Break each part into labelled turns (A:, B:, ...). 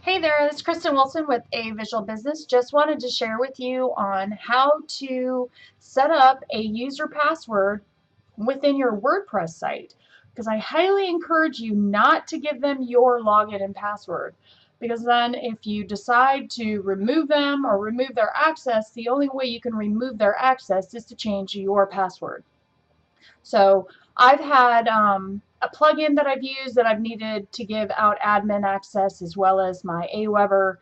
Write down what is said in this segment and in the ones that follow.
A: Hey there, it's Kristen Wilson with A Visual Business. Just wanted to share with you on how to set up a user password within your WordPress site, because I highly encourage you not to give them your login and password, because then if you decide to remove them or remove their access, the only way you can remove their access is to change your password. So I've had a plugin that I've used that I've needed to give out admin access, as well as my Aweber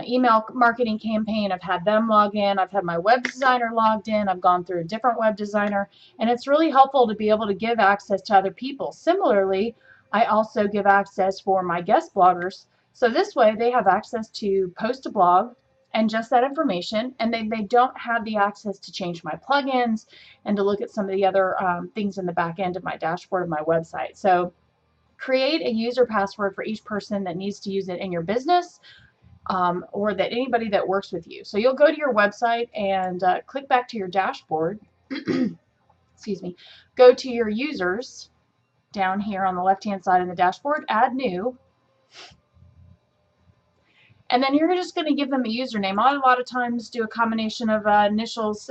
A: email marketing campaign. I've had them log in. I've had my web designer logged in. I've gone through a different web designer, and it's really helpful to be able to give access to other people. Similarly, I also give access for my guest bloggers. So this way they have access to post a blog and just that information, and they don't have the access to change my plugins and to look at some of the other things in the back end of my dashboard of my website. So create a user password for each person that needs to use it in your business, or that anybody that works with you. So you'll go to your website and click back to your dashboard. Excuse me. Go to your users down here on the left-hand side of the dashboard, add new, and then you're just going to give them a username. I a lot of times do a combination of initials,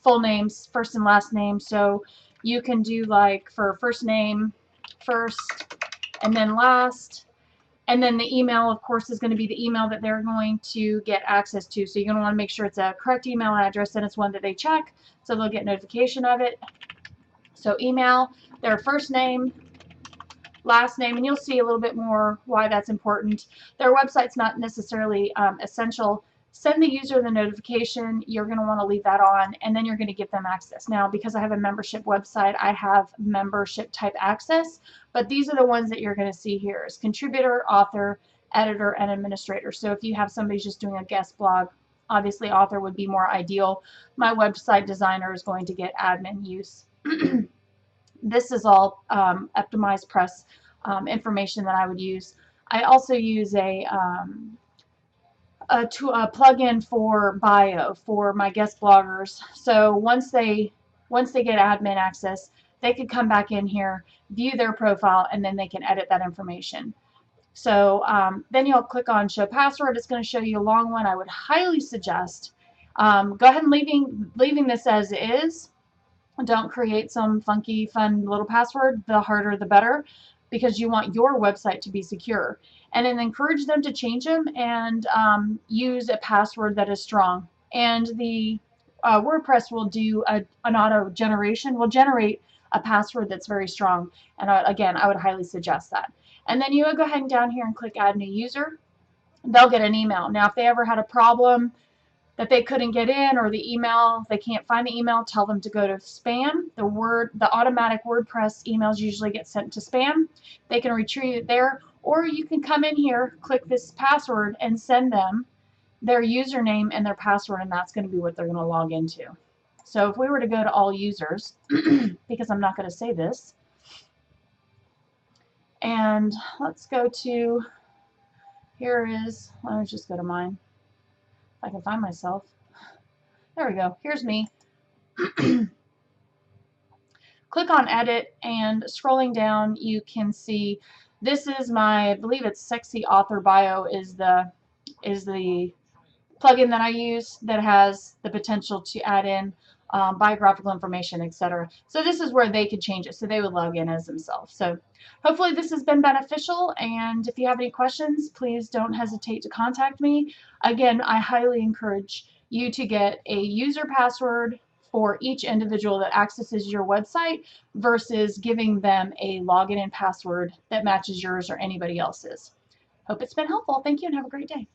A: full names, first and last name. So you can do, like, for first name, first, and then last. And then the email, of course, is going to be the email that they're going to get access to. So you're going to want to make sure it's a correct email address and it's one that they check, so they'll get notification of it. So email, their first name, last name, and you'll see a little bit more why that's important. Their website's not necessarily essential. Send the user the notification. You're going to want to leave that on, and then you're going to give them access. Now, because I have a membership website, I have membership type access, but these are the ones that you're going to see here: is contributor, author, editor, and administrator. So if you have somebody just doing a guest blog, obviously author would be more ideal. My website designer is going to get admin use. This is all optimized press information that I would use. I also use a plugin for bio for my guest bloggers. So once they get admin access, they could come back in here, view their profile, and then they can edit that information. So then you'll click on show password. It's going to show you a long one. I would highly suggest go ahead and leaving this as is. Don't create some funky, fun little password. The harder, the better, because you want your website to be secure. And then encourage them to change them and use a password that is strong. And the WordPress will do an auto generation, will generate a password that's very strong. And again, I would highly suggest that. And then you would go ahead and down here and click add new user. They'll get an email. Now, if they ever had a problem that they couldn't get in, or the email, they can't find the email, tell them to go to spam. The automatic WordPress emails usually get sent to spam. They can retrieve it there, or you can come in here, click this password, and send them their username and their password, and that's going to be what they're going to log into. So if we were to go to all users, because I'm not going to say this, and let's go to, here is, let me just go to mine. I can find myself. There we go. Here's me. Click on edit, and scrolling down you can see this is my, I believe it's Sexy Author Bio is the plugin that I use that has the potential to add in biographical information, etc. So this is where they could change it, so they would log in as themselves. So hopefully this has been beneficial, and if you have any questions, please don't hesitate to contact me. Again, I highly encourage you to get a user password for each individual that accesses your website versus giving them a login and password that matches yours or anybody else's. Hope it's been helpful. Thank you and have a great day.